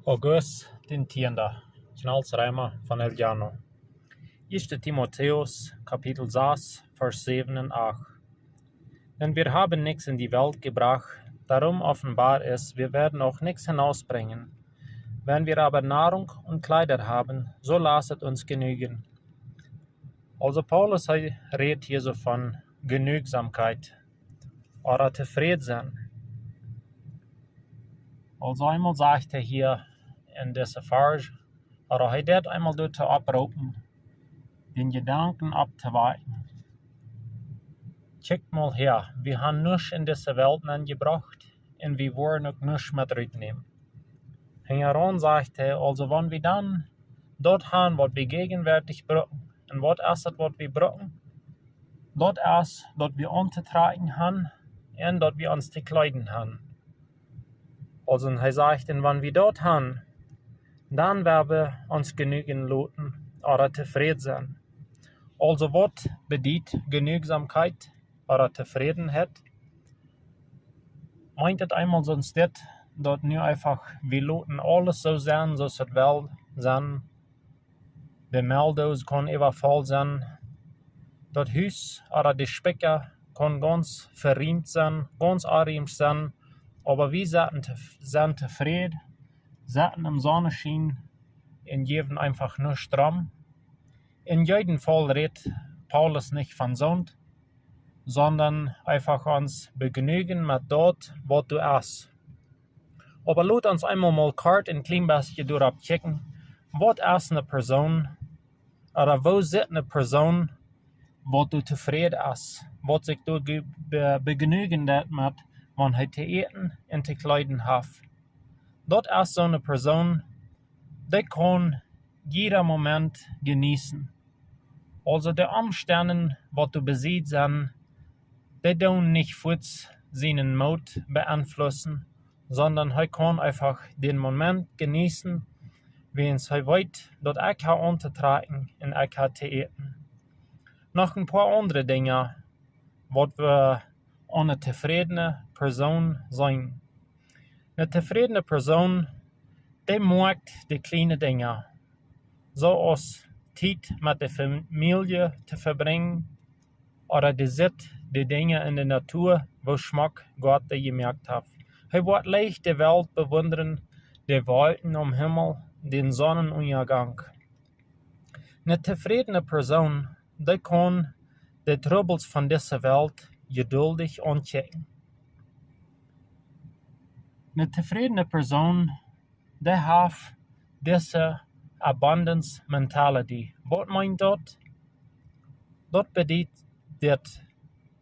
August den 10. Knalsrijmer van El Llano. 1. Timotheus, Kapitel 6, Vers 7 und 8. Denn wir haben nichts in die Welt gebracht, darum offenbar ist, wir werden auch nichts hinausbringen. Wenn wir aber Nahrung und Kleider haben, so lasset uns genügen. Also Paulus redet hier so von Genügsamkeit oder Zufriedensein. Also einmal sagt er hier in dieser Vers, oder er wird einmal dazu abrufen, den Gedanken abzuwarten. Checkt mal her, wir haben nichts in dieser Welt angebracht und wir wollen auch nichts mit rücknehmen. Heran sagt er, also wenn wir dann dort haben, was wir gegenwärtig brauchen, und was ist das, was wir brauchen? Dort ist, dass wir uns zu tragen haben und dass wir uns zu kleiden haben. Also er sagt, und wenn wir dort haben, dann werden wir uns genügen lassen oder zufrieden sein. Also was bedeutet Genügsamkeit oder Zufriedenheit? Meint es einmal sonst das, dass nur einfach wir lassen alles so sein, so es will sein. Die Meldose kann immer voll sein. Das Haus oder die Specker kann ganz verriemt sein, ganz arm sein. Aber wir sind zufrieden, sitzen im Sonnenschein und geben einfach nur Strom. In jedem Fall redet Paulus nicht von Sund, sondern einfach uns begnügen mit dort, was du hast. Aber lasst uns einmal mal kurz ein klein bisschen durchab checken, was ist eine Person, oder wo sitzt eine Person, wo du zufrieden ist, was sich du begnügen mit, wenn er zu essen und zu kleiden hat. Dort ist so eine Person, die kann jeden Moment genießen. Also die Umstände, was du besitzt, die tun nicht kurz seinen Mut beeinflussen, sondern er kann einfach den Moment genießen, wenn er weiß, dass er kann untertragen und er kann zu essen. Noch ein paar andere Dinge, was wir eine zufriedene Person sein. Eine zufriedene Person, die mag die kleinen Dinge, so als Zeit mit der Familie zu verbringen, oder die Dinge in der Natur, wo Geschmack Gott gemerkt hat. Er wird leicht die Welt bewundern, die Wolken am Himmel, den Sonnenuntergang. Eine zufriedene Person, die kann die Troubles von dieser Welt geduldig anchecken. Eine zufriedene Person, die hat diese Abundance Mentality. Was meint das? Das bedeutet, dass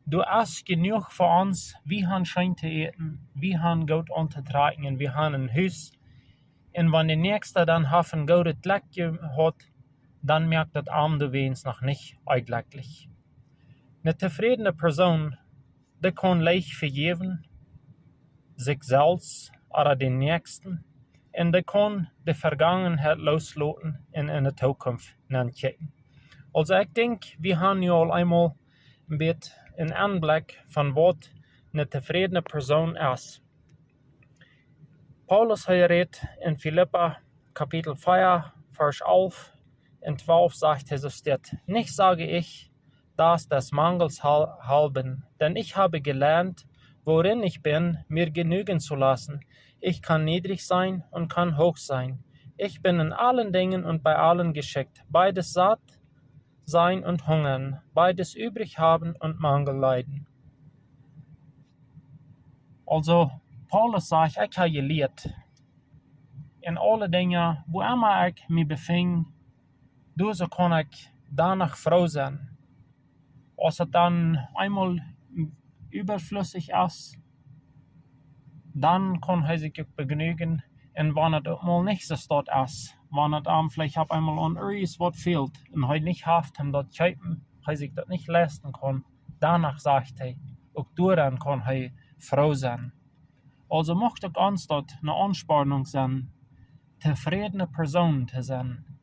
du hast genug für uns, wir haben schön zu essen, wir haben gut untertragen und wir haben ein Haus. Und wenn der Nächste dann ein gutes Leben hat, dann merkt das Arm du wenigstens noch nicht glücklich. Eine zufriedene Person, die kann leicht vergeben, sich selbst oder den Nächsten, und die kann die Vergangenheit loslassen und in die Zukunft nachdenken. Also ich denke, wir haben ja einmal ein bisschen einen Anblick von was eine zufriedene Person ist. Paulus redet in Philippa Kapitel 4, Vers 11 und 12 sagt er so steht, nicht sage ich, dass des Mangels halben, denn ich habe gelernt, worin ich bin, mir genügen zu lassen. Ich kann niedrig sein und kann hoch sein. Ich bin in allen Dingen und bei allen geschickt, beides satt sein und hungern, beides übrig haben und Mangel leiden. Also, Paulus sagt, ich habe gelehrt, in alle Dinge, wo immer ich mich befinde, so kann ich danach froh sein. Als es dann einmal überflüssig ist, dann kann er sich begnügen. Und wenn es auch mal nicht so ist, wenn es vielleicht einmal an irgendwas was fehlt und er nicht hat, das kaufen, er sich das nicht leisten kann, danach sagt er, auch daran kann er froh sein. Also möchte ich uns dort eine Anspornung sein, zufriedene Person zu sein.